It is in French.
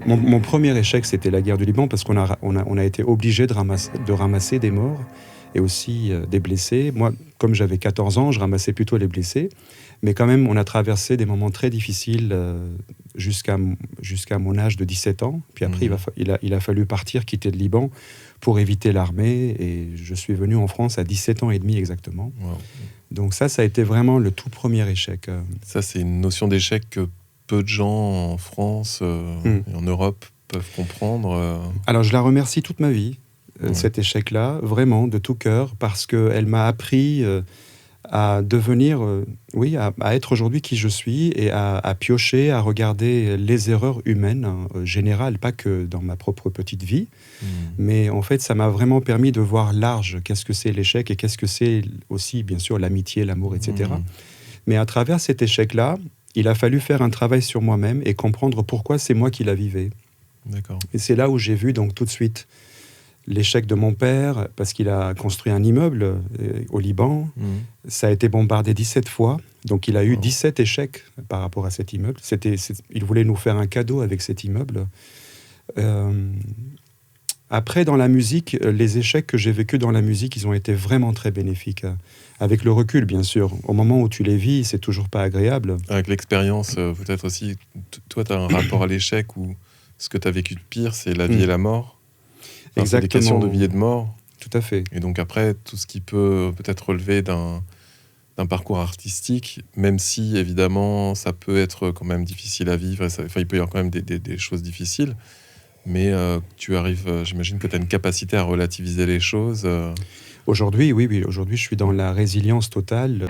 Mon premier échec, c'était la guerre du Liban, parce qu'on a été obligé de ramasser des morts et aussi des blessés. Moi, comme j'avais 14 ans, je ramassais plutôt les blessés. Mais quand même, on a traversé des moments très difficiles jusqu'à mon âge de 17 ans. Puis après, il a fallu partir, quitter le Liban pour éviter l'armée. Et je suis venu en France à 17 ans et demi exactement. Wow. Donc ça a été vraiment le tout premier échec. Ça, c'est une notion d'échec que peu de gens en France et en Europe peuvent comprendre. Alors, je la remercie toute ma vie, cet échec-là, vraiment, de tout cœur, parce qu'elle m'a appris à devenir, à être aujourd'hui qui je suis, et à piocher, à regarder les erreurs humaines, générales, pas que dans ma propre petite vie. Mais en fait, ça m'a vraiment permis de voir large, qu'est-ce que c'est l'échec et qu'est-ce que c'est aussi, bien sûr, l'amitié, l'amour, etc. Mais à travers cet échec-là, il a fallu faire un travail sur moi-même et comprendre pourquoi c'est moi qui la vivais. D'accord. Et c'est là où j'ai vu donc tout de suite l'échec de mon père, parce qu'il a construit un immeuble au Liban. Ça a été bombardé 17 fois, donc il a eu 17 échecs par rapport à cet immeuble. Il voulait nous faire un cadeau avec cet immeuble. Après, dans la musique, les échecs que j'ai vécus dans la musique, ils ont été vraiment très bénéfiques. Avec le recul, bien sûr. Au moment où tu les vis, c'est toujours pas agréable. Avec l'expérience, peut-être aussi, toi, tu as un rapport à l'échec où ce que tu as vécu de pire, c'est la vie et la mort. Enfin, Exactement. C'est des questions de vie et de mort. Tout à fait. Et donc après, tout ce qui peut peut-être relever d'un parcours artistique, même si, évidemment, ça peut être quand même difficile à vivre. Il peut y avoir quand même des choses difficiles. Mais tu arrives, j'imagine que tu as une capacité à relativiser les choses. Aujourd'hui, oui. Aujourd'hui, je suis dans la résilience totale.